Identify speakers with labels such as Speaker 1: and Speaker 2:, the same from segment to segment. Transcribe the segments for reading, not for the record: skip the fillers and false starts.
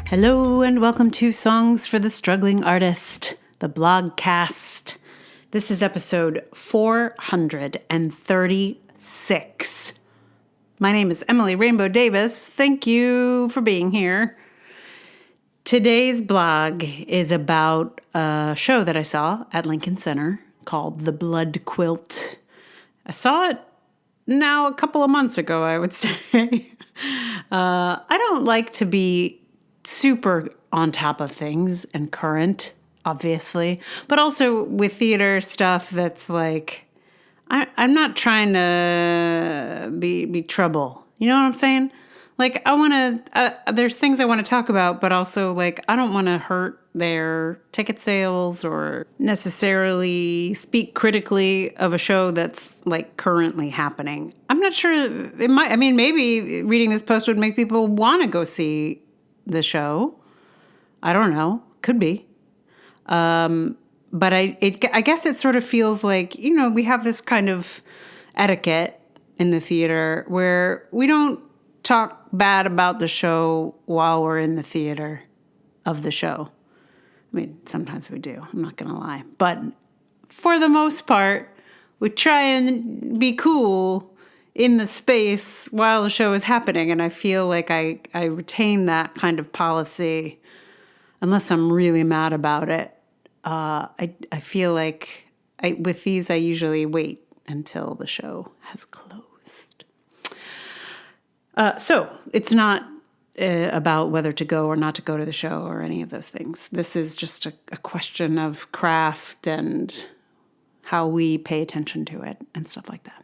Speaker 1: Hello and welcome to Songs for the Struggling Artist, the blogcast. This is episode 436. My name is Emily Rainbow Davis. Thank you for being here. Today's blog is about a show that I saw at Lincoln Center called The Blood Quilt. I saw it now a couple of months ago, I would say. I don't like to be super on top of things and current, obviously, but also with theater stuff that's like, I'm not trying to be trouble. You know what I'm saying? Like, I want to, there's things I want to talk about, but also, like, I don't want to hurt their ticket sales or necessarily speak critically of a show that's, like, currently happening. I'm not sure it might, I mean, maybe reading this post would make people want to go see the show. I don't know. Could be. But I guess it sort of feels like, you know, we have this kind of etiquette in the theater where we don't talk bad about the show while we're in the theater of the show. I mean, sometimes we do. I'm not going to lie. But for the most part, we try and be cool in the space while the show is happening. And I feel like I retain that kind of policy unless I'm really mad about it. I feel like with these, I usually wait until the show has closed. So it's not about whether to go or not to go to the show or any of those things. This is just a question of craft and how we pay attention to it and stuff like that.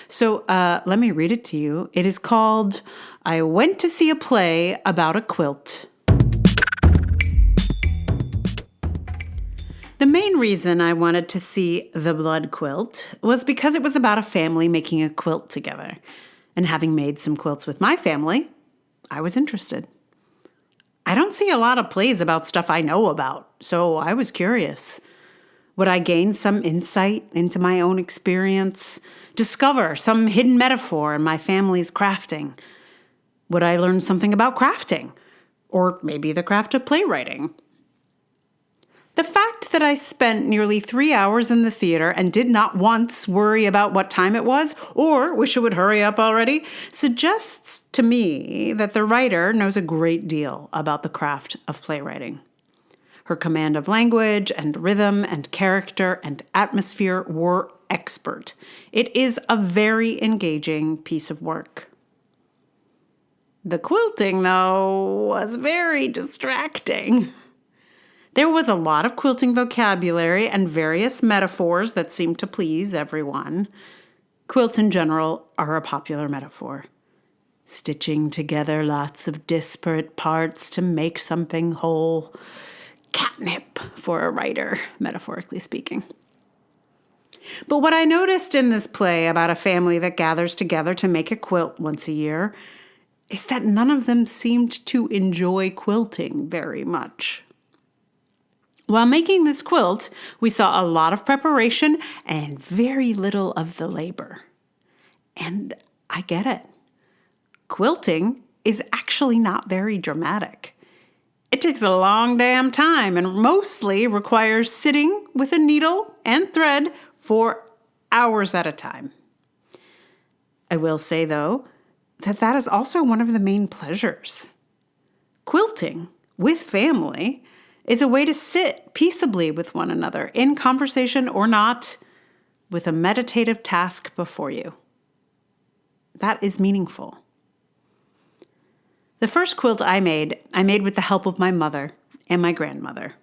Speaker 1: So let me read it to you. It is called I Went to See a Play About a Quilt. The main reason I wanted to see The Blood Quilt was because it was about a family making a quilt together. And having made some quilts with my family, I was interested. I don't see a lot of plays about stuff I know about, so I was curious. Would I gain some insight into my own experience? Discover some hidden metaphor in my family's crafting? Would I learn something about crafting? Or maybe the craft of playwriting? The fact that I spent nearly 3 hours in the theater and did not once worry about what time it was or wish it would hurry up already suggests to me that the writer knows a great deal about the craft of playwriting. Her command of language and rhythm and character and atmosphere were expert. It is a very engaging piece of work. The quilting, though, was very distracting. There was a lot of quilting vocabulary and various metaphors that seemed to please everyone. Quilts in general are a popular metaphor. Stitching together lots of disparate parts to make something whole. Catnip for a writer, metaphorically speaking. But what I noticed in this play about a family that gathers together to make a quilt once a year is that none of them seemed to enjoy quilting very much. While making this quilt, we saw a lot of preparation and very little of the labor. And I get it. Quilting is actually not very dramatic. It takes a long damn time and mostly requires sitting with a needle and thread for hours at a time. I will say, though, that is also one of the main pleasures. Quilting with family is a way to sit peaceably with one another, in conversation or not, with a meditative task before you. That is meaningful. The first quilt I made with the help of my mother and my grandmother.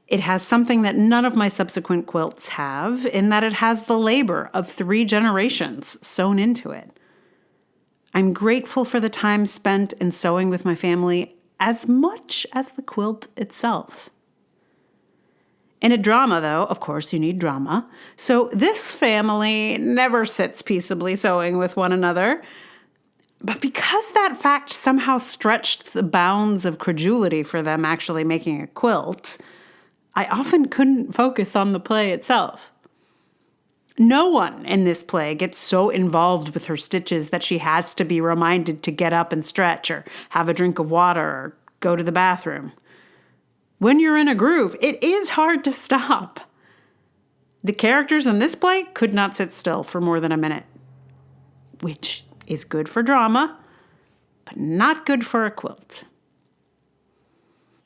Speaker 1: It has something that none of my subsequent quilts have, in that it has the labor of 3 generations sewn into it. I'm grateful for the time spent in sewing with my family as much as the quilt itself. In a drama, though, of course, you need drama. So this family never sits peaceably sewing with one another. But because that fact somehow stretched the bounds of credulity for them actually making a quilt, I often couldn't focus on the play itself. No one in this play gets so involved with her stitches that she has to be reminded to get up and stretch or have a drink of water or go to the bathroom. When you're in a groove, it is hard to stop. The characters in this play could not sit still for more than a minute, which is good for drama, but not good for a quilt.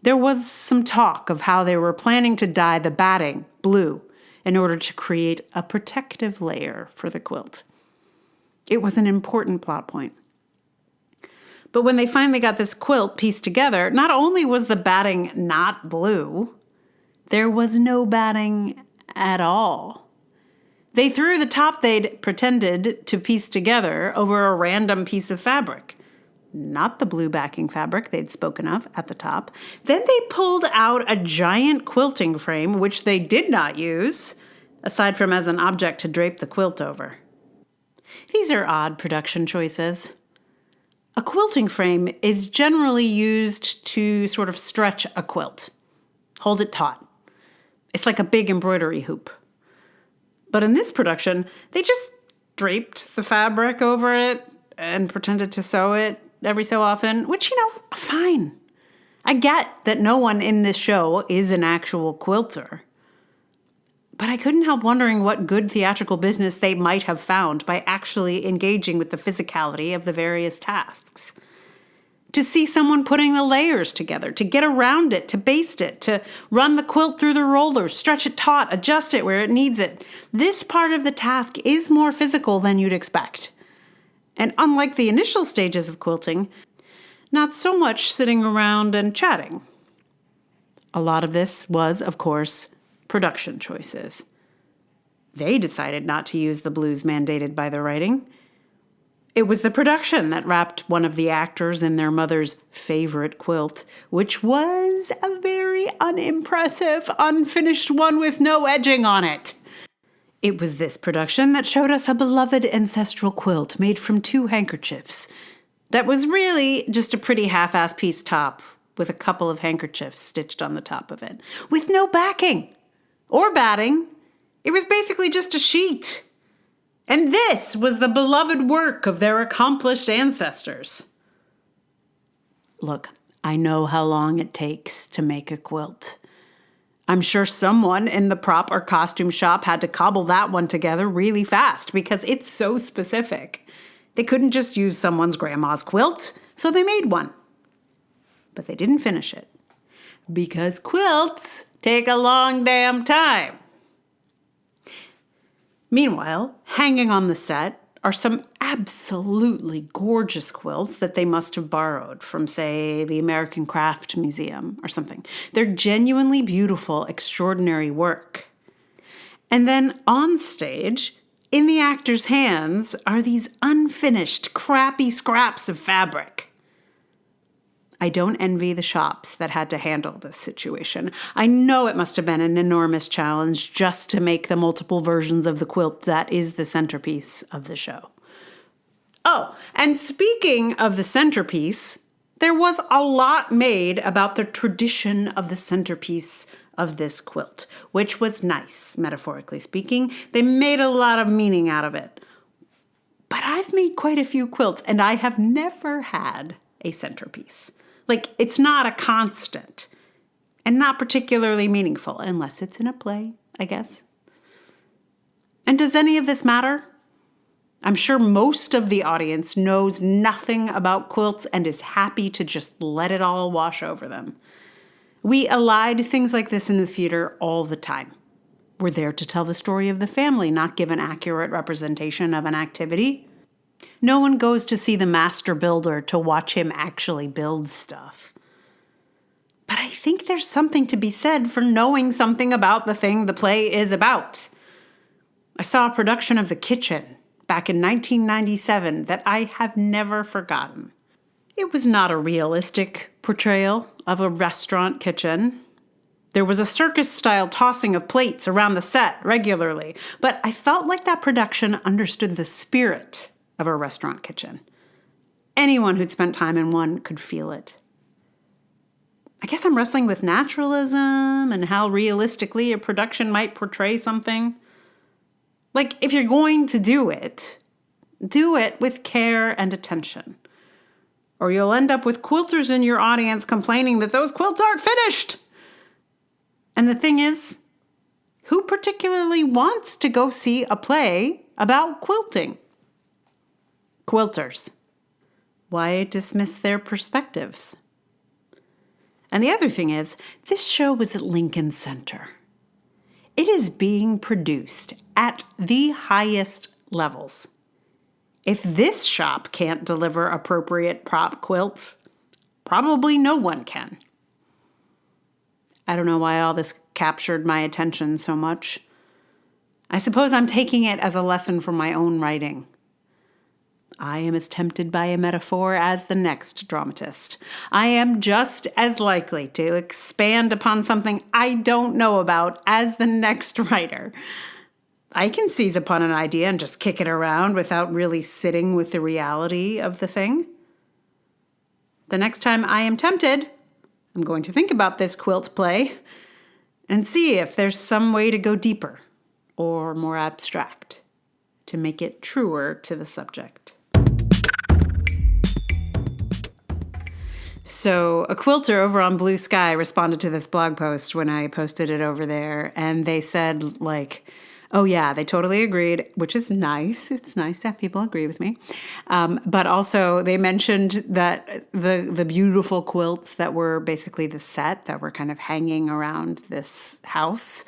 Speaker 1: There was some talk of how they were planning to dye the batting blue in order to create a protective layer for the quilt. It was an important plot point. But when they finally got this quilt pieced together, not only was the batting not blue, there was no batting at all. They threw the top they'd pretended to piece together over a random piece of fabric. Not the blue backing fabric they'd spoken of at the top. Then they pulled out a giant quilting frame, which they did not use, aside from as an object to drape the quilt over. These are odd production choices. A quilting frame is generally used to sort of stretch a quilt, hold it taut. It's like a big embroidery hoop. But in this production, they just draped the fabric over it and pretended to sew it every so often, which, fine. I get that no one in this show is an actual quilter. But I couldn't help wondering what good theatrical business they might have found by actually engaging with the physicality of the various tasks. To see someone putting the layers together, to get around it, to baste it, to run the quilt through the rollers, stretch it taut, adjust it where it needs it. This part of the task is more physical than you'd expect. And unlike the initial stages of quilting, not so much sitting around and chatting. A lot of this was, of course, production choices. They decided not to use the blues mandated by the writing. It was the production that wrapped one of the actors in their mother's favorite quilt, which was a very unimpressive, unfinished one with no edging on it. It was this production that showed us a beloved ancestral quilt made from 2 handkerchiefs that was really just a pretty half-ass piece top with a couple of handkerchiefs stitched on the top of it, with no backing or batting. It was basically just a sheet. And this was the beloved work of their accomplished ancestors. Look, I know how long it takes to make a quilt. I'm sure someone in the prop or costume shop had to cobble that one together really fast because it's so specific. They couldn't just use someone's grandma's quilt, so they made one. But they didn't finish it because quilts take a long damn time. Meanwhile, hanging on the set are some absolutely gorgeous quilts that they must have borrowed from, say, the American Craft Museum or something. They're genuinely beautiful, extraordinary work. And then on stage, in the actors' hands, are these unfinished, crappy scraps of fabric. I don't envy the shops that had to handle this situation. I know it must have been an enormous challenge just to make the multiple versions of the quilt that is the centerpiece of the show. Oh, and speaking of the centerpiece, there was a lot made about the tradition of the centerpiece of this quilt, which was nice, metaphorically speaking. They made a lot of meaning out of it. But I've made quite a few quilts, and I have never had a centerpiece. Like, it's not a constant and not particularly meaningful unless it's in a play, I guess. And does any of this matter? I'm sure most of the audience knows nothing about quilts and is happy to just let it all wash over them. We elide things like this in the theater all the time. We're there to tell the story of the family, not give an accurate representation of an activity. No one goes to see the master builder to watch him actually build stuff. But I think there's something to be said for knowing something about the thing the play is about. I saw a production of The Kitchen back in 1997 that I have never forgotten. It was not a realistic portrayal of a restaurant kitchen. There was a circus-style tossing of plates around the set regularly, but I felt like that production understood the spirit of a restaurant kitchen. Anyone who'd spent time in one could feel it. I guess I'm wrestling with naturalism and how realistically a production might portray something. Like, if you're going to do it with care and attention. or you'll end up with quilters in your audience complaining that those quilts aren't finished. And the thing is, who particularly wants to go see a play about quilting? Quilters. Why dismiss their perspectives? And the other thing is, this show was at Lincoln Center. It is being produced at the highest levels. If this shop can't deliver appropriate prop quilts, probably no one can. I don't know why all this captured my attention so much. I suppose I'm taking it as a lesson from my own writing. I am as tempted by a metaphor as the next dramatist. I am just as likely to expand upon something I don't know about as the next writer. I can seize upon an idea and just kick it around without really sitting with the reality of the thing. The next time I am tempted, I'm going to think about this quilt play and see if there's some way to go deeper or more abstract to make it truer to the subject. So a quilter over on Blue Sky responded to this blog post when I posted it over there, and they said, like, oh yeah, they totally agreed, which is nice. It's nice to have people agree with me. But also they mentioned that the beautiful quilts that were basically the set that were kind of hanging around this house,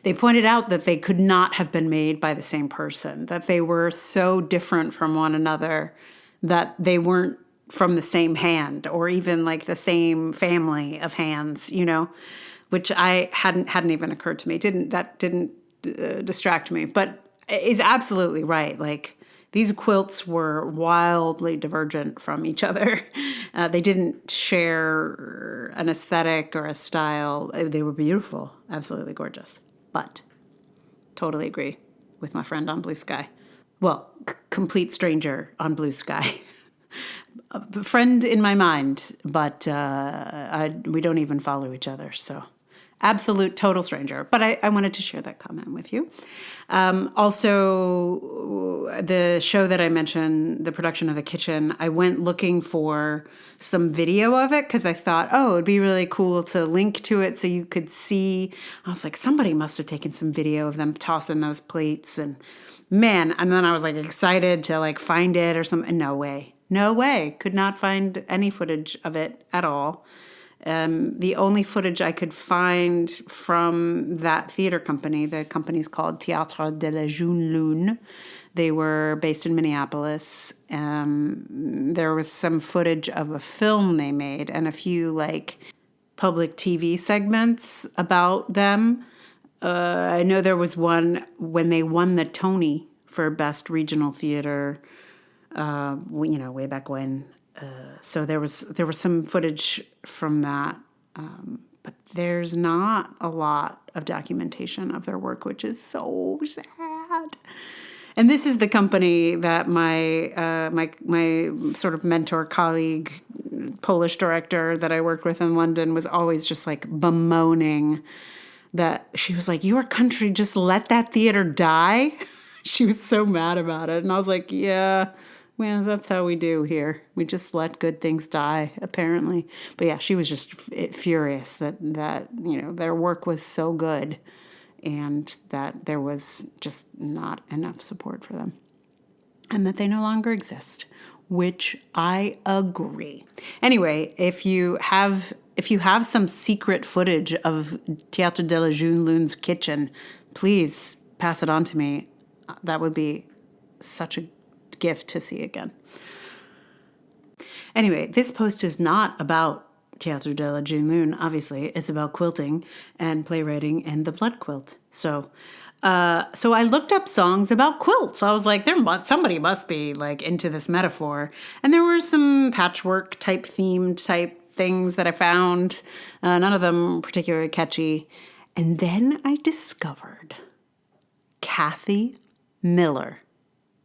Speaker 1: they pointed out that they could not have been made by the same person, that they were so different from one another that they weren't from the same hand or even like the same family of hands, you know, which I hadn't even occurred to me. Didn't distract me, but is absolutely right. Like, these quilts were wildly divergent from each other. They didn't share an aesthetic or a style. They were beautiful, absolutely gorgeous. But totally agree with my friend on Blue Sky. Well, complete stranger on Blue Sky. A friend in my mind, but we don't even follow each other, so absolute total stranger. But I wanted to share that comment with you. Also, the show that I mentioned, the production of The Kitchen, I went looking for some video of it because I thought, oh, it'd be really cool to link to it so you could see. I was like, somebody must have taken some video of them tossing those plates, and man, and then I was like excited to like find it or something. No way. Could not find any footage of it at all. The only footage I could find from that theater company, the company's called Théâtre de la Jeune Lune. They were based in Minneapolis. There was some footage of a film they made and a few like public TV segments about them. I know there was one when they won the Tony for Best Regional Theater, way back when. So there was some footage from that, but there's not a lot of documentation of their work, which is so sad. And this is the company that my sort of mentor, colleague, Polish director that I worked with in London was always just like bemoaning that. She was like, your country just let that theater die? She was so mad about it. And I was like, yeah, well, that's how we do here. We just let good things die, apparently. But yeah, she was just furious that their work was so good and that there was just not enough support for them and that they no longer exist, which I agree. Anyway, if you have some secret footage of Théâtre de la Jeune Lune's kitchen, please pass it on to me. That would be such a gift to see again. Anyway, this post is not about Théâtre de la Jeune Lune, obviously. It's about quilting and playwriting and the Blood Quilt. So I looked up songs about quilts. I was like, somebody must be like into this metaphor. And there were some patchwork type themed type things that I found. None of them particularly catchy. And then I discovered Kathy Miller.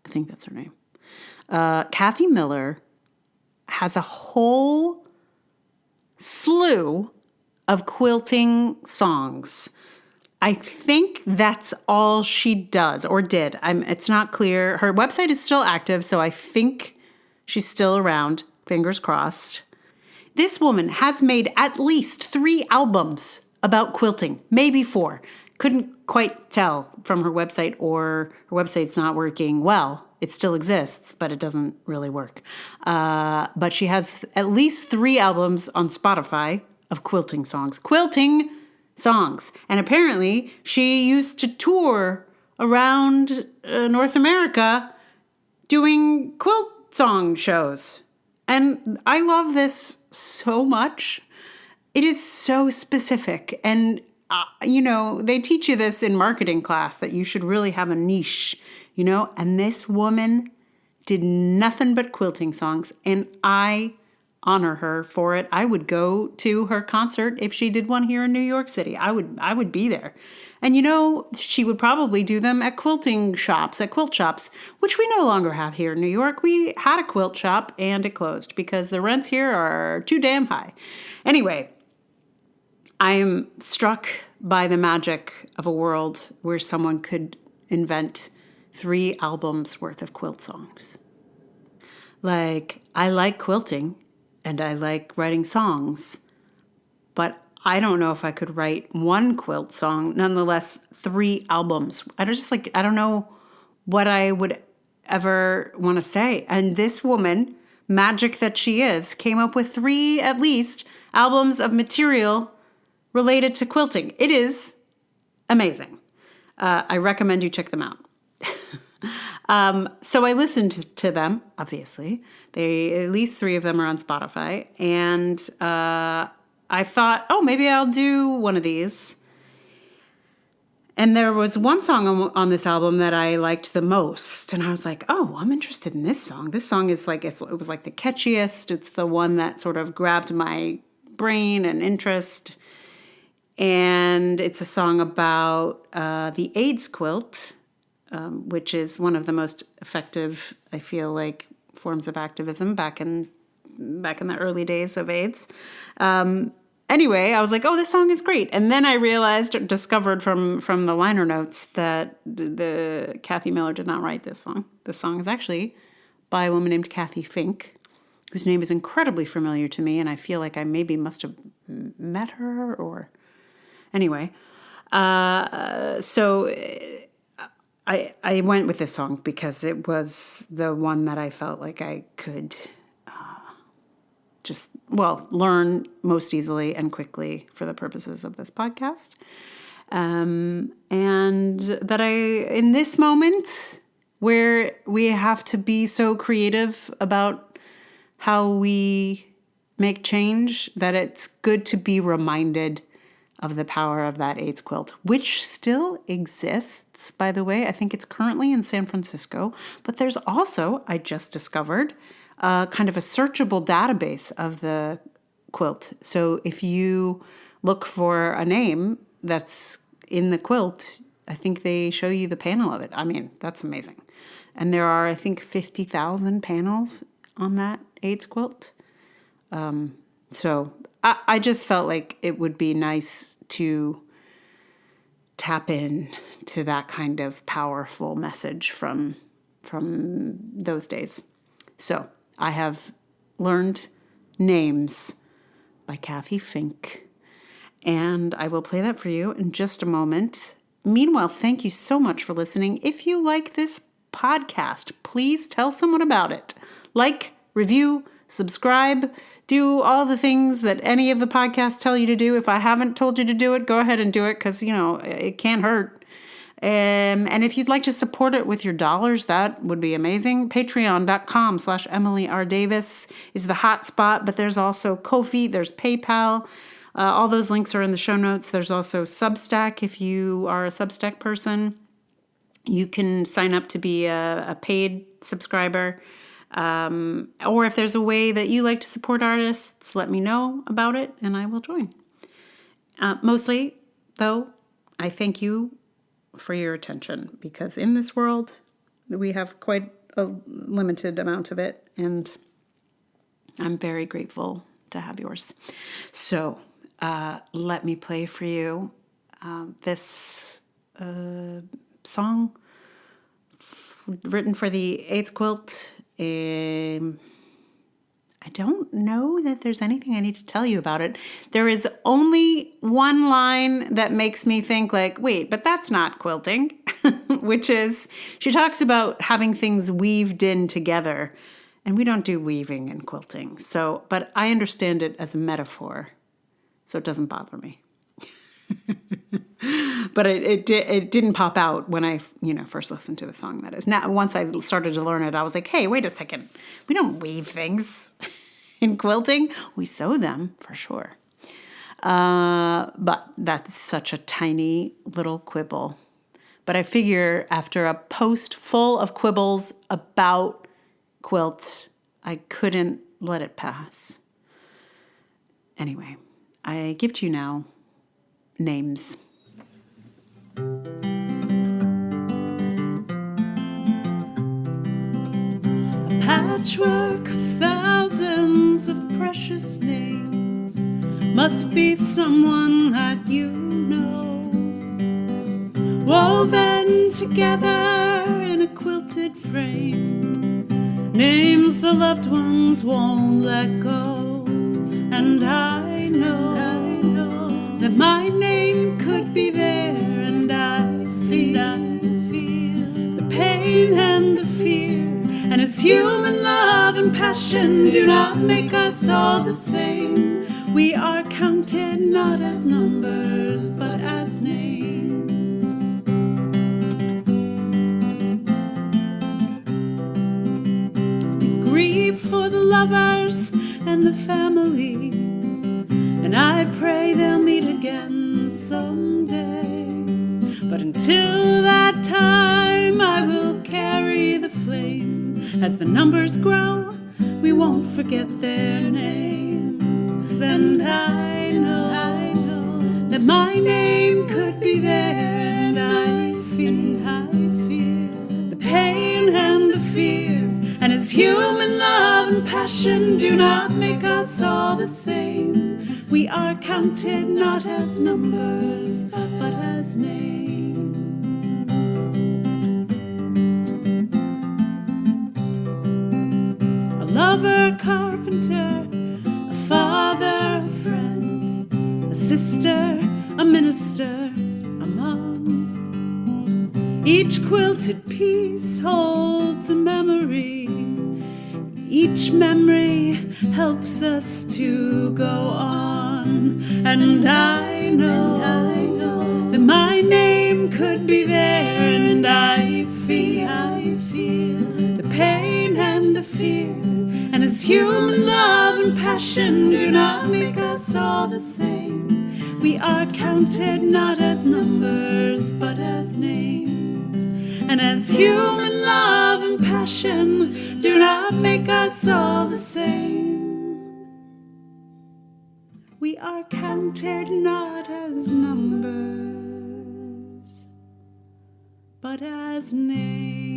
Speaker 1: I think that's her name. Kathy Miller has a whole slew of quilting songs. I think that's all she does or did. It's not clear. Her website is still active, so I think she's still around. fingers crossed. This woman has made at least 3 albums about quilting, maybe 4. Couldn't quite tell from her website, or her website's not working well. It still exists, but it doesn't really work. But she has at least 3 albums on Spotify of quilting songs. Quilting songs. And apparently she used to tour around North America doing quilt song shows. And I love this so much. It is so specific. And, they teach you this in marketing class, that you should really have a niche, And this woman did nothing but quilting songs. And I honor her for it. I would go to her concert if she did one here in New York City. I would be there. And she would probably do them at quilt shops, which we no longer have here in New York. We had a quilt shop and it closed because the rents here are too damn high. Anyway, I am struck by the magic of a world where someone could invent 3 albums worth of quilt songs. Like, I like quilting and I like writing songs, but I don't know if I could write 1 quilt song, nonetheless 3 albums. I don't know what I would ever want to say. And this woman, magic that she is, came up with 3 at least albums of material related to quilting. It is amazing. I recommend you check them out. So I listened to them, obviously. At least 3 of them are on Spotify. And I thought, maybe I'll do one of these. And there was one song on this album that I liked the most. And I was like, I'm interested in this song. This song is it was like the catchiest. It's the one that sort of grabbed my brain and interest. And it's a song about the AIDS quilt, which is one of the most effective, I feel like, forms of activism back in the early days of AIDS. Anyway, I was like, this song is great. And then I discovered from the liner notes that the Kathy Miller did not write this song. This song is actually by a woman named Kathy Fink, whose name is incredibly familiar to me, and I feel like I maybe must have met her or... Anyway, so I went with this song because it was the one that I felt like I could learn most easily and quickly for the purposes of this podcast. And that in this moment where we have to be so creative about how we make change, that it's good to be reminded of the power of that AIDS quilt, which still exists, by the way. I think it's currently in San Francisco, but there's also, I just discovered, kind of a searchable database of the quilt. So if you look for a name that's in the quilt, I think they show you the panel of it. I mean, that's amazing. And there are, I think, 50,000 panels on that AIDS quilt. So I just felt like it would be nice to tap in to that kind of powerful message from those days. So I have learned Names by Kathy Fink, and I will play that for you in just a moment. Meanwhile, thank you so much for listening. If you like this podcast, please tell someone about it. Like, review, subscribe, do all the things that any of the podcasts tell you to do. If I haven't told you to do it, go ahead and do it because, it can't hurt. And if you'd like to support it with your dollars, that would be amazing. Patreon.com/Emily R. Davis is the hot spot, but there's also Ko-fi, there's PayPal. All those links are in the show notes. There's also Substack. If you are a Substack person, you can sign up to be a paid subscriber. Or if there's a way that you like to support artists, let me know about it and I will join. Mostly, though, I thank you for your attention because in this world, we have quite a limited amount of it and I'm very grateful to have yours. So, let me play for you this song written for the AIDS quilt. I don't know that there's anything I need to tell you about it. There is only one line that makes me think like, wait, but that's not quilting, which is she talks about having things weaved in together. And we don't do weaving in quilting. So, but I understand it as a metaphor, so it doesn't bother me. But it didn't pop out when I first listened to the song. That is now. Once I started to learn it, I was like, hey, wait a second. We don't weave things in quilting. We sew them for sure. But that's such a tiny little quibble. But I figure after a post full of quibbles about quilts, I couldn't let it pass. Anyway, I give to you now names.
Speaker 2: A patchwork of thousands of precious names must be someone that you know, woven together in a quilted frame, names the loved ones won't let go. And I know that my name could be there, and I feel the pain and the fear, and it's human love and passion do not make us all the same. We are counted not as numbers but as names. We grieve for the lovers and the families, and I pray they'll meet again someday. But until that time, I will carry the flame. As the numbers grow, we won't forget their names. And I know that my name could be there, and I feel the pain and the fear. And as human love and passion do not make us all the same, we are counted not as numbers, but as names. A lover, carpenter, a father, a friend, a sister, a minister, a mom. Each quilted piece holds a memory. Each memory helps us to go on. And I know that my name could be there, and I feel the pain and the fear. And as human love and passion do not make us all the same, we are counted not as numbers but as names. And as human love and passion do not make us all the same, we are counted not as numbers, but as names.